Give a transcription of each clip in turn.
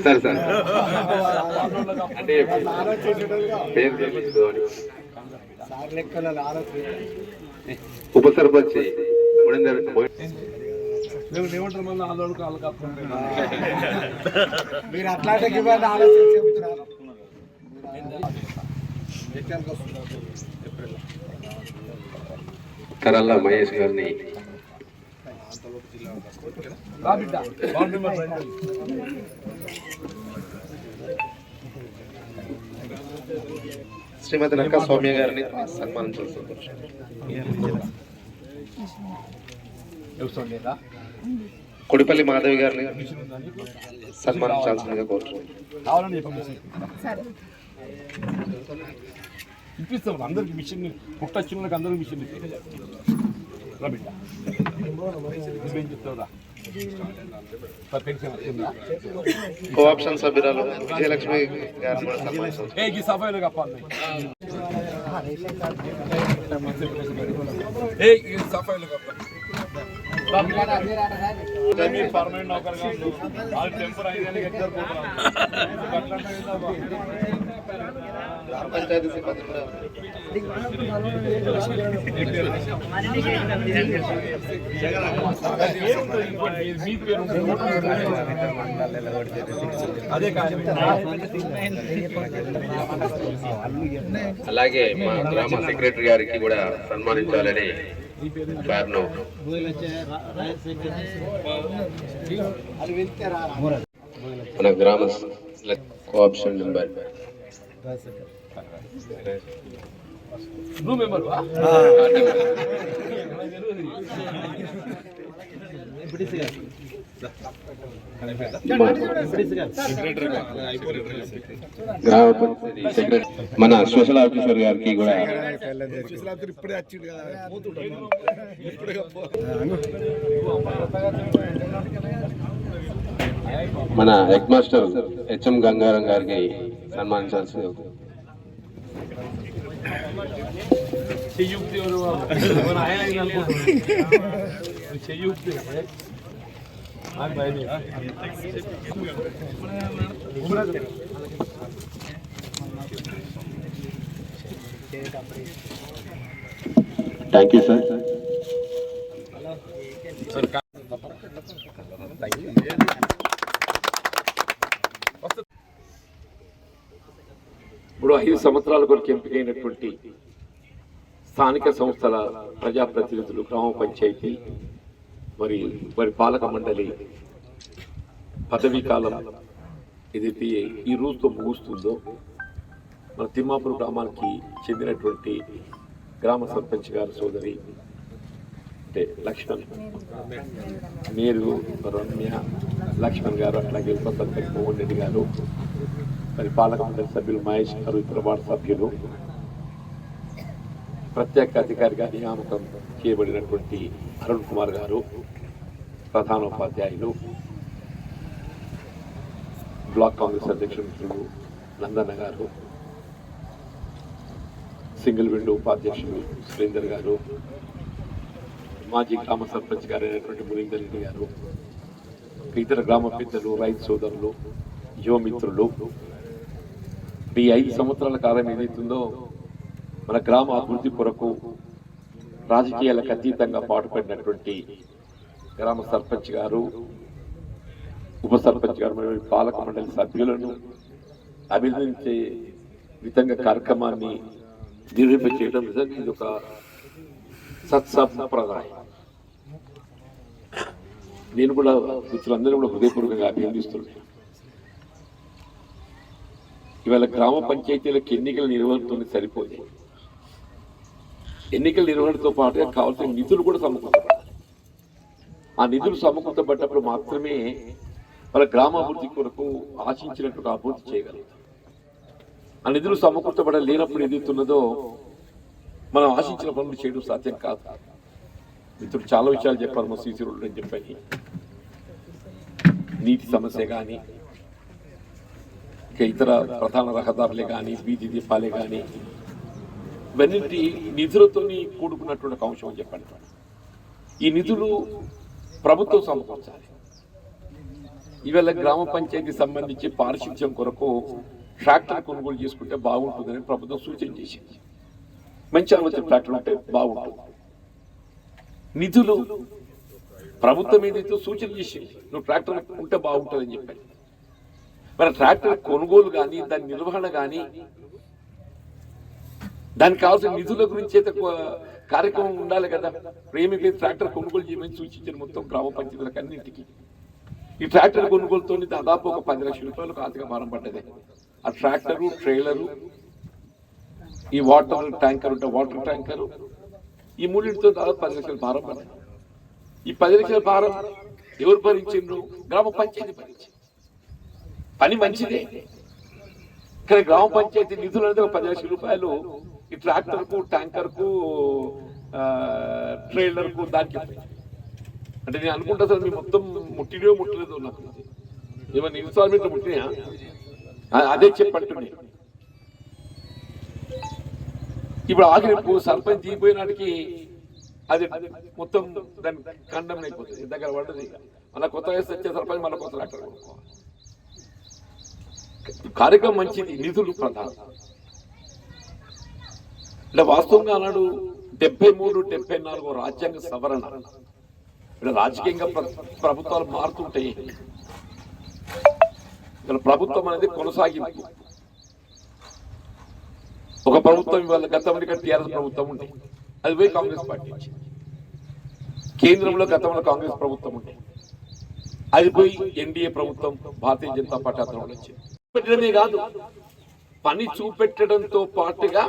Sir sir అంటే ఉప సర్పంచ్ మీరు అట్లాంటి ఆలోచన చెబుతున్నారు. కరల్లా మహేష్ గారిని శ్రీమతి నక్కా సౌమ్య గారిని సన్మానించాల్సింది. కొడిపల్లి మాధవి గారిని సన్మానించాల్సిందిగా కోరుతున్నాను. ఇప్పిస్తాం అందరికి మిషన్ పుట్టచ్చిన అందరికి మిషన్ కోఆప్షన్ సభ్యురాలు విజయలక్ష్మి గారిని సభలో కప్పాలి సఫాయిలో కప్పాలి పర్మనెంట్ నౌకర్గా వాళ్ళు టెంపర్ అయ్యేదానికి ఎక్కడ పంచాయతీ సిబ్బంది కూడా అలాగే మా గ్రామ సెక్రటరీ గారికి కూడా సన్మానించాలని మన గ్రామ కోఆప్షన్ నెంబర్ గ్రామ పంచాయతీ సెక్రటరీ మన స్పెషల్ ఆఫీసర్ గారికి కూడా మన హెడ్ మాస్టర్ హెచ్ఎం గంగారం గారికి సన్మానించాల్సింది. Thank you sir. ఇప్పుడు 5 సంవత్సరాల కొరకు ఎంపికైనటువంటి స్థానిక సంస్థల ప్రజాప్రతినిధులు, గ్రామ పంచాయతీ మరి పాలక మండలి పదవీ కాలం ఏదైతే ఈ రోజుతో ముగుస్తుందో మన తిమ్మాపూర్ గ్రామానికి చెందినటువంటి గ్రామ సర్పంచ్ గారి సోదరి అంటే లక్ష్మణ్, మీరు రమ్య లక్ష్మణ్ గారు, అట్లాగే ఉప సర్పంచ్ మోహన్ రెడ్డి గారు, మరి పాలక మండలి సభ్యులు మహేష్ గారు, ఇతర వార్డు సభ్యులు, ప్రత్యేక అధికారిగా నియామకం చేయబడినటువంటి అరుణ్ కుమార్ గారు, ప్రధానోపాధ్యాయులు, బ్లాక్ కాంగ్రెస్ అధ్యక్షులు నందన్న గారు, సింగిల్ విండో ఉపాధ్యక్షులు సురేందర్ గారు, మాజీ గ్రామ సర్పంచ్ గారు అయినటువంటి మురీందర్ రెడ్డి గారు, ఇతర గ్రామ పెద్దలు, రైతు సోదరులు, యువమిత్రులు, ఈ 5 సంవత్సరాల కాలం ఏదైతుందో మన గ్రామ అభివృద్ధి కొరకు రాజకీయాలకు అతీతంగా పాటుపడినటువంటి గ్రామ సర్పంచ్ గారు, ఉప సర్పంచ్ గారు, మరియు పాలక మండలి సభ్యులను అభినందించే విధంగా కార్యక్రమాన్ని నిర్వహింపచేయడం నిజంగా ఇది ఒక సత్సంప్రదాయం. నేను కూడా మిత్రులందరూ కూడా హృదయపూర్వకంగా అభినందిస్తున్నాను. ఇవాళ గ్రామ పంచాయతీలకు ఎన్నికల నిర్వహణతో సరిపోయి ఎన్నికల నిర్వహణతో పాటుగా కావాల్సిన నిధులు కూడా సమకూర్చబడాలి. ఆ నిధులు సమకూర్చబడ్డప్పుడు మాత్రమే వాళ్ళ గ్రామాభివృద్ధి కొరకు ఆశించినట్టు అభివృద్ధి చేయగలుగుతాం. ఆ నిధులు సమకూర్చబడలేనప్పుడు ఏదైతున్నదో మనం ఆశించిన పనులు చేయడం సాధ్యం కాదు. మిత్రులు చాలా విషయాలు చెప్పారు, మా సీసీ రోడ్లు అని చెప్పని. నీటి సమస్య కానీ ఇతర ప్రధాన రహదారులే కానీ వీధి దీపాలే కానీ ఇవన్నింటి నిధులతో కూడుకున్నటువంటి ఒక అంశం అని చెప్పండి. ఈ నిధులు ప్రభుత్వం సమకూర్చాలి. ఇవాళ గ్రామ పంచాయతీ సంబంధించి పారిశుధ్యం కొరకు ట్రాక్టర్ కొనుగోలు చేసుకుంటే బాగుంటుందని ప్రభుత్వం సూచన చేసింది. మంచి ఆలోచన, ట్రాక్టర్ ఉంటే బాగుంటుంది. నిధులు ప్రభుత్వం ఏదైతే సూచన చేసింది, నువ్వు ట్రాక్టర్ ఉంటే బాగుంటుందని చెప్పాను. మరి ట్రాక్టర్ కొనుగోలు కానీ దాని నిర్వహణ కానీ దానికి కావాల్సిన నిధుల గురించి అయితే కార్యక్రమం ఉండాలి కదా. ఏమైతే ట్రాక్టర్ కొనుగోలు చేయమని సూచించిన మొత్తం గ్రామ పంచాయతీలకు అన్నింటికి ఈ ట్రాక్టర్ కొనుగోలుతో దాదాపు ఒక 10 లక్షల రూపాయలకు ఆర్థిక భారం పడ్డది. ఆ ట్రాక్టరు, ట్రైలరు, ఈ వాటర్ ట్యాంకర్ ఉంటే వాటర్ ట్యాంకరు, ఈ మూడింటితో దాదాపు 10 లక్షల భారం పడ్డది. ఈ 10 లక్షల భారం ఎవరు భరించిండ్రు? గ్రామ పంచాయతీ భరించింది. పని మంచిదే, కానీ గ్రామ పంచాయతీ నిధులు అనేది ఒక 10 లక్షల రూపాయలు ఈ ట్రాక్టర్కు, ట్యాంకర్కు, ట్రైలర్కు దానికి. అంటే నేను అనుకుంటా సార్ మీ మొత్తం ముట్టినో ముట్టలేదో నాకు ఏమన్నా ఇన్స్టాల్మెంట్ ముట్టినా అదే చెప్పంటున్నాయి. ఇప్పుడు ఆఖరి సర్పంచ్ దిగిపోయినాటికి అది మొత్తం దాని ఖండం అయిపోతుంది, దగ్గర పడ్డది. మళ్ళీ కొత్త వయసు వచ్చే సర్పంచ్ మళ్ళీ కొత్త ట్రాక్టర్ కొనుక్కోవాలి. కార్యక్రమం మంచిది, నిధులు ప్రధానం. ఇలా వాస్తవంగా అన్నాడు 73, 74 రాజ్యాంగ సవరణ. ఇలా రాజకీయంగా ప్రభుత్వాలు మారుతుంటాయి. ఇలా ప్రభుత్వం అనేది కొనసాగింపు. ఒక ప్రభుత్వం ఇవాళ గతంలో టీఆర్ఎస్ ప్రభుత్వం ఉండే, అది పోయి కాంగ్రెస్ పార్టీ వచ్చింది. కేంద్రంలో గతంలో కాంగ్రెస్ ప్రభుత్వం ఉండే, అది పోయి ఎన్డీఏ ప్రభుత్వం భారతీయ జనతా పార్టీ ఆధ్వర్యంలో వచ్చింది. పెట్టడమే కాదు, పని చూపెట్టడంతో పాటుగా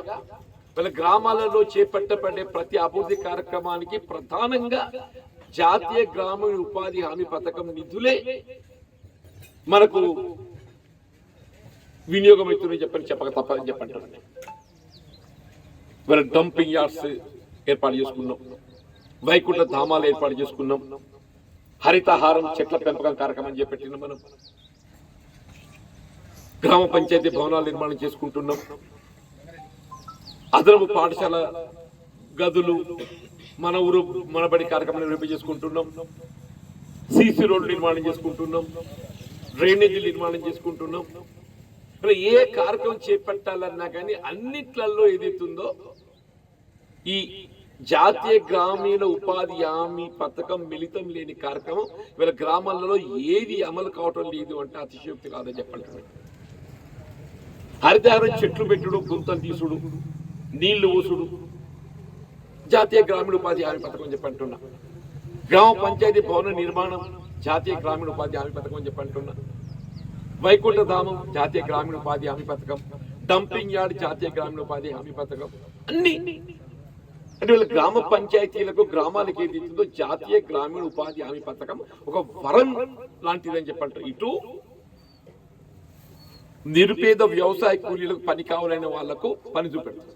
వీళ్ళ గ్రామాలలో చేపట్టబడే ప్రతి అభివృద్ధి కార్యక్రమానికి ప్రధానంగా జాతీయ గ్రామీణ ఉపాధి హామీ పథకం నిధులే మనకు వినియోగం అవుతుందని చెప్పక తప్పదని చెప్పంటారు. వీళ్ళ డంపింగ్ యార్డ్స్ ఏర్పాటు చేసుకున్నాం, వైకుంఠ ధామాలు ఏర్పాటు చేసుకున్నాం, హరితహారం చెట్ల పెంపకం కార్యక్రమం చేపట్టినాం. మనం గ్రామ పంచాయతీ భవనాలు నిర్మాణం చేసుకుంటున్నాం, అదనపు పాఠశాల గదులు, మన ఊరు మనబడి కార్యక్రమం నిర్వహించుకుంటున్నాం, సీసీ రోడ్లు నిర్మాణం చేసుకుంటున్నాం, డ్రైనేజీలు నిర్మాణం చేసుకుంటున్నాం. ఏ కార్యక్రమం చేపట్టాలన్నా కానీ అన్నిట్లలో ఏదైతుందో ఈ జాతీయ గ్రామీణ ఉపాధి హామీ పథకం మిళితం లేని కార్యక్రమం వీళ్ళ గ్రామాలలో ఏది అమలు కావటం లేదు అంటే అతిశయోక్తి కాదని చెప్పండి. హరితహారం చెట్లు పెట్టుడు, గుంతలు తీసుడు, నీళ్లు ఊసుడు జాతీయ గ్రామీణ ఉపాధి హామీ పథకం చెప్పంటున్నా. గ్రామ పంచాయతీ భవన నిర్మాణం జాతీయ గ్రామీణ ఉపాధి హామీ పథకం చెప్పంటున్నా. వైకుంఠ ధామం జాతీయ గ్రామీణ ఉపాధి హామీ పథకం, డంపింగ్ యార్డ్ జాతీయ గ్రామీణ ఉపాధి హామీ పథకం, అన్ని అంటే వీళ్ళ గ్రామ పంచాయతీలకు గ్రామాలకు ఏది ఇస్తుందో జాతీయ గ్రామీణ ఉపాధి హామీ పథకం ఒక వరం లాంటిదని చెప్పంటారు. ఇటు నిరుపేద వ్యవసాయ కూలీలకు పని కావాలైన వాళ్లకు పని చూపెడుతుంది,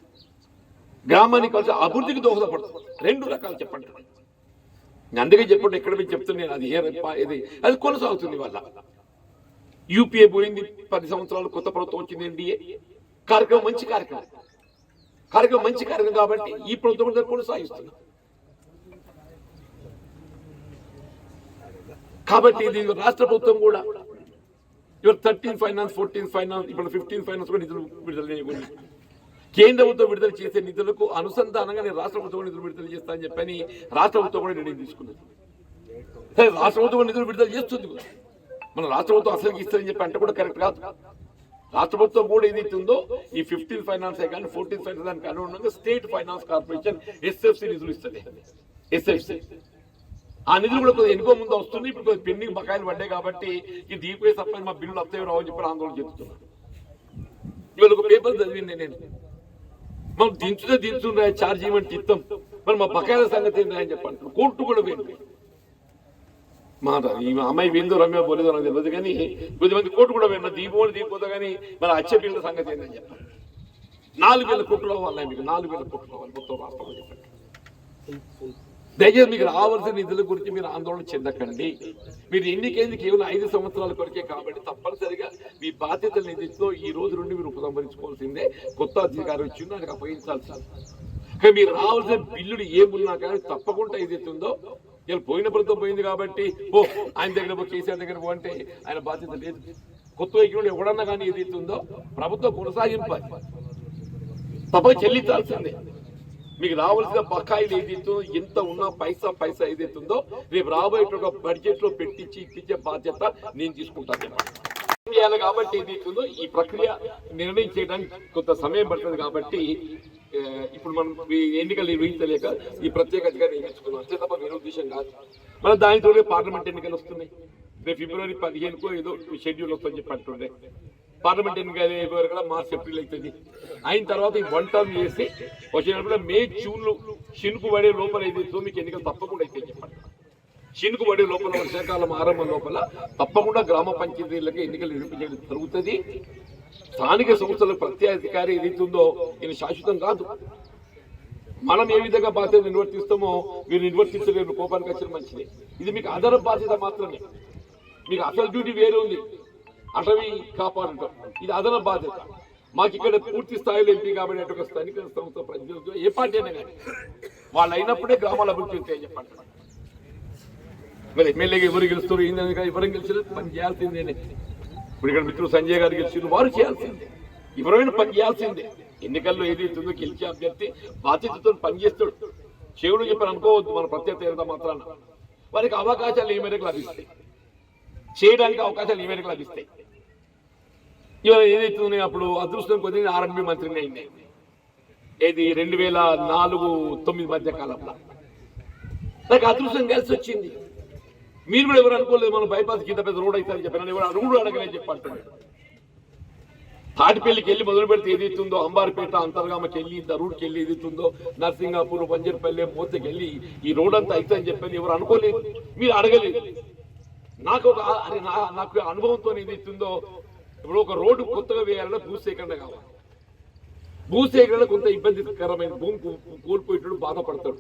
గ్రామానికి కలిసి అభివృద్ధికి దోహదపడుతుంది. 2 రకాలు చెప్పంటారు. అందుకే చెప్పండి, ఎక్కడ పోయి చెప్తున్నాను, అది ఇది అది కొనసాగుతుంది. వాళ్ళ యూపీఏ పోయింది, 10 సంవత్సరాలు కొత్త ప్రభుత్వం వచ్చింది, ఎన్డీఏ కార్యక్రమం మంచి కార్యక్రమం కాబట్టి ఈ ప్రభుత్వం కొనసాగిస్తుంది. కాబట్టి ఇది రాష్ట్ర ప్రభుత్వం కూడా ఇవాళ 13 ఫైనాన్స్, 14 ఫైనాన్స్, ఇప్పుడు 15 ఫైనాన్స్ కూడా నిధులు విడుదల చేయకుండా కేంద్ర ప్రభుత్వం విడుదల చేసే నిధులకు అనుసంధానంగా నేను రాష్ట్ర ప్రభుత్వం నిధులు విడుదల చేస్తానని చెప్పని రాష్ట్ర ప్రభుత్వం కూడా నిర్ణయం తీసుకున్నది. రాష్ట్ర ప్రభుత్వం నిధులు విడుదల చేస్తుంది. మన రాష్ట్ర ప్రభుత్వం అసలు ఇస్తుందని చెప్పి అంటే కూడా కరెక్ట్ కాదు. రాష్ట్ర ప్రభుత్వం కూడా ఏదైతుందో ఈ 15 ఫైనాన్స్ కానీ 14 ఫైనాన్స్ దానికి అనుగుణంగా స్టేట్ ఫైనాన్స్ కార్పొరేషన్ ఎస్ఎఫ్సి నిధులు ఇస్తుంది. ఎస్ఎఫ్సి ఆ నిధులు కూడా కొద్దిగా ఎన్నికో ముందు వస్తుంది. ఇప్పుడు కొద్దిగా పెండింగ్ బకాయిలు పడ్డాయి కాబట్టి ఈ దీపే సర్పంచ్ మా బిల్లులు వస్తాయో రావని చెప్పి ఆందోళన చెప్తున్నాను. ఇవాళ ఒక పేపర్ చదివింది నేను, మనం దించుతుండే ఛార్జ్ ఇవ్వండి ఇస్తాం, మరి మా బకాయిల సంగతి ఏంటని చెప్పంటున్నాను. కోర్టు కూడా పోయింది. మా ఈ అమ్మాయి వేందో రమ్య పోలేదో నాకు తెలియదు, కానీ కొద్దిమంది కోర్టు కూడా పోయినా దీపోతా కానీ మరి అచ్చే బిల్లుల సంగతి ఏంటని చెప్పండి. 4000 కోట్లు అవ్వాలి, మీకు 4000 కోట్లు అవ్వాలి మొత్తం రాష్ట్రంలో చెప్పండి. దయచేసి మీకు రావాల్సిన నిధుల గురించి మీరు ఆందోళన చెందకండి. మీరు ఎన్నికైంది కేవలం 5 సంవత్సరాల కొరకే కాబట్టి తప్పనిసరిగా మీ బాధ్యతల నిధితో ఈ రోజు నుండి మీరు ఉపసంహరించుకోవాల్సిందే. కొత్త అధికారి వచ్చి ఆయనకు అప్పగించాల్సింది. కానీ మీరు రావాల్సిన బిల్లులు ఏమున్నా కానీ తప్పకుండా ఏదైతుందో ఇలా పోయిన ప్రభుత్వం పోయింది కాబట్టి ఆయన దగ్గర పో, కేసీఆర్ దగ్గర పో అంటే ఆయన బాధ్యత లేదు. కొత్త వ్యక్తులు ఎవడన్నా కానీ ఏదైతుందో ప్రభుత్వం కొనసాగింపాలి, తప్పక చెల్లించాల్సిందే. మీకు రావాల్సిన బకాయిలు ఏదైతుందో ఎంత ఉన్నా పైసా ఏదైతుందో రేపు రాబోయే బడ్జెట్ లో పెట్టించి ఇప్పించే బాధ్యత నేను తీసుకుంటాను చేయాలి. కాబట్టి ఏదైతుందో ఈ ప్రక్రియ నిర్ణయం చేయడానికి కొంత సమయం పడుతుంది. కాబట్టి ఇప్పుడు మనం ఎన్నికలు నిర్వహించలేక ఈ ప్రత్యేక అధికారి నియమించుకున్నాం అంతే తప్ప వేరే ఉద్దేశం కాదు. మనం దానితోనే పార్లమెంట్ ఎన్నికలు వస్తున్నాయి. రేపు ఫిబ్రవరి 15కో ఏదో షెడ్యూల్ వస్తుందని చెప్పి అంటుండే. పార్లమెంట్ ఎన్నికలు అయిపోయారు కదా, మార్చ్ ఏప్రిల్ అవుతుంది. అయిన తర్వాత ఈ 1 టర్మ్ చేసి వచ్చినప్పుడు మే జూన్లో షినుకు పడే లోపల ఏదైతే మీకు ఎన్నికలు తప్పకుండా అయితే చెప్పండి. షినుకు పడే లోపల వర్షాకాలం ఆరంభం లోపల తప్పకుండా గ్రామ పంచాయతీలకు ఎన్నికలు నిర్వహించడం జరుగుతుంది. స్థానిక సంస్థల ప్రత్యేకాధికారి ఏదైతుందో ఇది శాశ్వతం కాదు. మనం ఏ విధంగా బాధ్యత నిర్వర్తిస్తామో మీరు నిర్వర్తించలేరు. కోపానికి వచ్చిన మంచిది. ఇది మీకు అదన బాధ్యత మాత్రమే. మీకు అసలు డ్యూటీ వేరే ఉంది, అటవీ కాపాడటం. ఇది అదన బాధ్యత. మాకు ఇక్కడ పూర్తి స్థాయిలో ఎంపీ కాబట్టి ఒక స్థానిక సంస్థ ప్రతినిధులు ఏ పార్టీ అయినా కానీ వాళ్ళు అయినప్పుడే గ్రామాల అభివృద్ధి అవుతాయని చెప్పండి. మరి ఎమ్మెల్యేగా ఎవరు గెలుస్తారు ఏంటని ఎవరు గెలిచిన పని చేయాల్సిందేనే. ఇప్పుడు ఇక్కడ మిత్రులు సంజయ్ గారు గెలిచిన వారు చేయాల్సిందే, ఎవరైనా పని చేయాల్సిందే. ఎన్నికల్లో ఏదైతుందో గెలిచే అభ్యర్థి బాధ్యతతో పనిచేస్తాడు. చెవుడు చెప్పని అనుకోవద్దు. మన ప్రత్యేకత మాత్రాన వారికి అవకాశాలు ఏ మేరకు లభిస్తాయి, చేయడానికి అవకాశాలు ఏ మేరకు లభిస్తాయి. ఇవాళ ఏదైతే అప్పుడు అదృష్టం కొద్దిగా ఆర్ఎండ్బి మంత్రిని అయింది. ఏది 2004-9 మధ్య కాలంలో నాకు అదృష్టం కలిసి వచ్చింది. మీరు కూడా ఎవరు అనుకోలేదు మనం బైపాస్ కింద పెద్ద రోడ్ అవుతుందని చెప్పాను. ఎవరు రోడ్డు అడగలేదు చెప్పంటున్నాడు. తాటిపల్లికి వెళ్ళి మొదలు పెడితే ఏదైతుందో అంబారిపేట అంతర్గామకి వెళ్ళి దరూడ్కి వెళ్ళి ఏదైతుందో నర్సింగాపూర్ బంజర్పల్లి మూతకి వెళ్ళి ఈ రోడ్ అంతా అవుతుందని చెప్పని ఎవరు అనుకోలేదు, మీరు అడగలేదు. నాకు నాకు అనుభవంతో ఏదైతుందో ఇప్పుడు ఒక రోడ్డు కొత్తగా వేయాలన్నా భూసేకరణ కావాలి. భూసేకరణ కొంత ఇబ్బందికరమైన భూమి కోల్పోయేటప్పుడు బాధపడతాడు.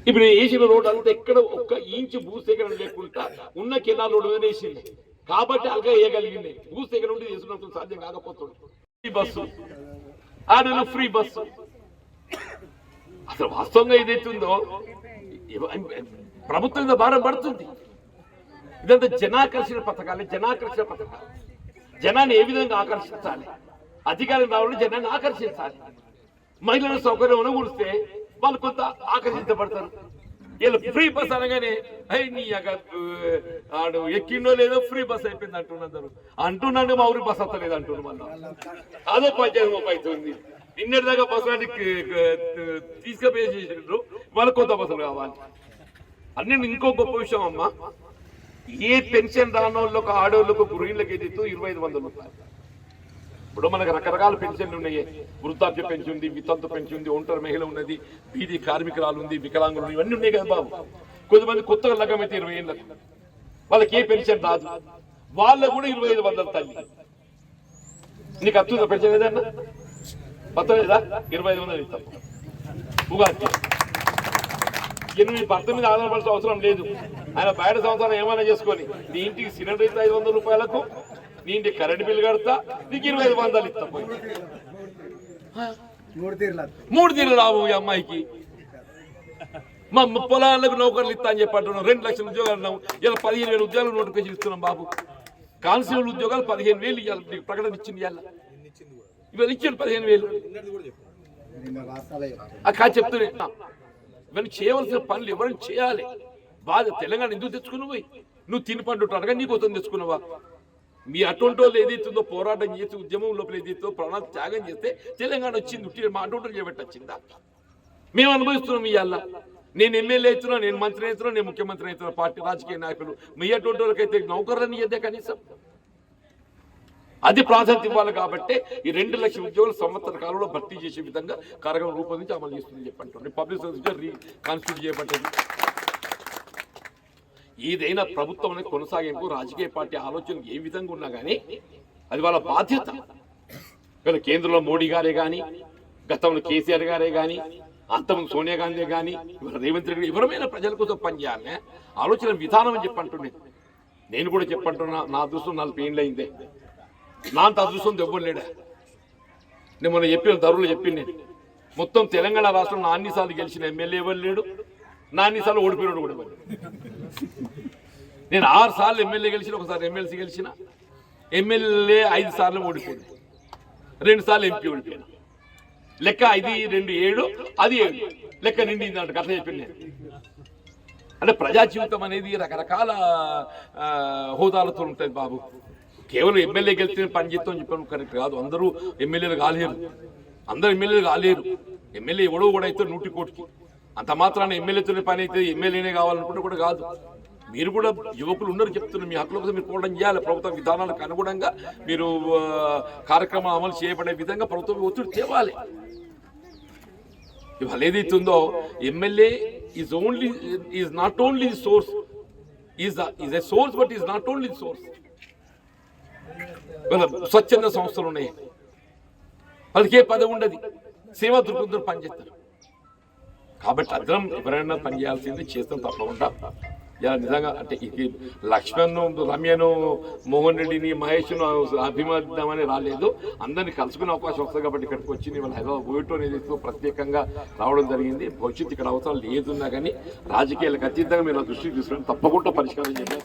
ఇప్పుడు వేసిన రోడ్డు అంతా ఎక్కడ ఒక్క ఇంచు భూసేకరణ లేకుండా ఉన్న కెనాల్ రోడ్డు వేసింది కాబట్టి అలగా వేయగలిగింది. భూసేకరణ ఉండి చేసుకున్నప్పుడు సాధ్యం కాకపోతుంది. ఫ్రీ బస్సు ఆడలో ఫ్రీ బస్సు అసలు వాస్తవంగా ఏదైతుందో ప్రభుత్వం మీద భారం పడుతుంది. ఇదంతా జనాకర్షణ పథకాలు. జనాన్ని ఏ విధంగా ఆకర్షించాలి, అధికారం రావాలని జనాన్ని ఆకర్షించాలి. మహిళల సౌకర్యం అనుకూలిస్తే వాళ్ళు కొంత ఆకర్షించబడతారు. వీళ్ళు ఫ్రీ బస్ అనగానే నీ ఆడు ఎక్కిండో లేదో ఫ్రీ బస్ అయిపోయింది అంటున్నాడు. మా ఊరి బస్ వస్తలేదు అంటున్నాడు. మళ్ళీ అదో పంచాయతీ అవుతుంది. నిన్నటిదాకా బస్సు తీసుకుపోయి చేసిండ్రు, వాళ్ళకి కొత్త బస్సులు కావాలి. అన్నీ ఇంకో గొప్ప విషయం అమ్మా, ఏ పెన్షన్ రానోళ్ళకు ఆడోళ్ళకు గృహిణులకు ఏదైతే 2500 రూపాయలు. ఇప్పుడు మనకు రకరకాల పెన్షన్లు ఉన్నాయి. వృద్ధాప్య పెన్షన్ ఉంది, వితంతు పెన్షన్ ఉంది, ఒంటరి మహిళ ఉన్నది, బీదీ కార్మికురాలు ఉంది, వికలాంగులు ఇవన్నీ ఉన్నాయి కదా బాబు. కొంతమంది కొత్తగా లగ్గం అయితే 20 ఏళ్ళకి వాళ్ళకి ఏ పెన్షన్ రాదు, వాళ్ళకు కూడా 2500 తల్లి. నీకు అత్తుందా పెన్షన్ ఏదన్నా పత్తలేదా? 2500 ఇస్తాం. ఉగాది నీ భర్త మీద ఆధారపడాల్సిన అవసరం లేదు. ఆయన బయట సంవత్సరం ఏమైనా చేసుకొని నీ ఇంటికి సిలిండర్ ఇస్తా 500 రూపాయలకు, నీ ఇంటికి కరెంట్ బిల్లు కడతా, నీకు 2500 ఇస్తా. 3 తీర్లు రావు ఈ అమ్మాయికి. మా పొలాలకు నౌకర్లు ఇస్తా అని చెప్పి అంటున్నాం. 2 లక్షల ఉద్యోగాలు ఉన్నాం. ఇలా 15,000 ఉద్యోగాలు నోటిఫికేషన్ ఇస్తున్నాం బాబు. కానిస్టేబుల్ ఉద్యోగాలు 15,000 ఇవ్వాలి. ప్రకటన ఇచ్చింది ఇవాళ ఇచ్చాడు 15,000. అక్క చెప్తున్నా ఇవన్నీ చేయవలసిన పనులు ఎవరైనా చేయాలి. బాధ తెలంగాణ ఎందుకు తెచ్చుకున్నావు? నువ్వు తిని పండు అడగా నీకు వస్తుంది తెచ్చుకున్నావా? మీ అటువంటి వాళ్ళు ఏదైతుందో పోరాటం చేసి ఉద్యమం లోపల ఏదైతుందో ప్రాణాలు త్యాగం చేస్తే తెలంగాణ వచ్చింది. మా అటువంటి చేపట్టొచ్చిందా? మేము అనుభవిస్తున్నాం. ఇవాళ నేను ఎమ్మెల్యే అవుతున్నా, నేను మంత్రి అవుతున్నా, నేను ముఖ్యమంత్రి అవుతున్నా, పార్టీ రాజకీయ నాయకులు. మీ అటువంటి వాళ్ళకైతే నౌకర్లని ఇద్దే కనీసం అది ప్రాధాన్యత ఇవ్వాలి. కాబట్టి ఈ 2 లక్షల ఉద్యోగులు సంవత్సర కాలంలో భర్తీ చేసే విధంగా కార్యక్రమం రూపొందించి అమలు చేస్తుందని చెప్పండి. పబ్లిక్ సర్వీస్ కాన్స్టిట్యూట్ చేయబడ్డది. ఏదైనా ప్రభుత్వం అనేది కొనసాగింపు రాజకీయ పార్టీ ఆలోచనలు ఏ విధంగా ఉన్నా కానీ అది వాళ్ళ బాధ్యత. వీళ్ళ కేంద్రంలో మోడీ గారే కానీ, గతంలో కేసీఆర్ గారే కానీ, అంతకుముందు సోనియా గాంధీ కానీ రేవంత్ రెడ్డి ఎవరైనా ప్రజల కోసం పనిచేయాలనే ఆలోచన విధానం అని చెప్పంటున్నాను. నేను కూడా చెప్పంటున్నా, నా అదృష్టం 40 ఏళ్ళు అయిందే, నా అంత అదృష్టం ఎవ్వరు లేడా. నేను మొన్న చెప్పిన ధరలు చెప్పింది, నేను మొత్తం తెలంగాణ రాష్ట్రంలో అన్నిసార్లు గెలిచిన ఎమ్మెల్యే ఎవరు లేడు, నా అన్నిసార్లు ఓడిపోయినాడు కూడా. నేను 6 సార్లు ఎమ్మెల్యే గెలిచిన, ఒకసారి ఎమ్మెల్సీ గెలిచిన. ఎమ్మెల్యే 5 సార్లు ఓడిపోయింది, 2 సార్లు ఎంపీ ఓడిపోయినా. లెక్క 5, 2, 7, అది 7 లెక్క నిండింది అంటే కథ చెప్పింది నేను. అంటే ప్రజా జీవితం అనేది రకరకాల హోదాలతో ఉంటుంది బాబు. కేవలం ఎమ్మెల్యే గెలిచిన పని చేస్తాం చెప్పడం కరెక్ట్ కాదు. అందరూ ఎమ్మెల్యేలు కాలేరు, అందరూ ఎమ్మెల్యేలు కాలేరు. ఎమ్మెల్యే ఎవడో కూడా అయితే 100 కోటికి, అంత మాత్రాన ఎమ్మెల్యేతోనే పని అయితే ఎమ్మెల్యేనే కావాలనుకుంటే కూడా కాదు. మీరు కూడా యువకులు ఉన్నారు చెప్తున్నారు, మీ హక్కుల కోసం మీరు పోవడం చేయాలి. ప్రభుత్వ విధానాలకు అనుగుణంగా మీరు కార్యక్రమాలు అమలు చేయబడే విధంగా ప్రభుత్వం ఒత్తిడి తేవాలి. ఇవాళ ఏదైతుందో MLA is not only source, is a source, but is not only source. స్వచ్ఛంద సంస్థలు ఉన్నాయి, వాళ్ళకి ఏ పదవి ఉండదు, సేవా దృక్పథంతో పనిచేస్తారు. కాబట్టి అందరం ఎవరైనా పనిచేయాల్సింది చేస్తాం తప్పకుండా. ఇలా నిజంగా అంటే ఇది లక్ష్మణ్, రమ్యను, మోహన్ రెడ్డిని, మహేష్ను అభిమానిద్దామని రాలేదు, అందరినీ కలుసుకునే అవకాశం వస్తుంది కాబట్టి ఇక్కడికి వచ్చి ఇవాళ హైదరాబాద్ పోయటం అనేది ప్రత్యేకంగా రావడం జరిగింది. భవిష్యత్తు ఇక్కడ అవసరం లేదున్నా కానీ రాజకీయాలకు అతీతంగా మీరు దృష్టికి తీసుకుని తప్పకుండా పరిష్కారం చేయాలి.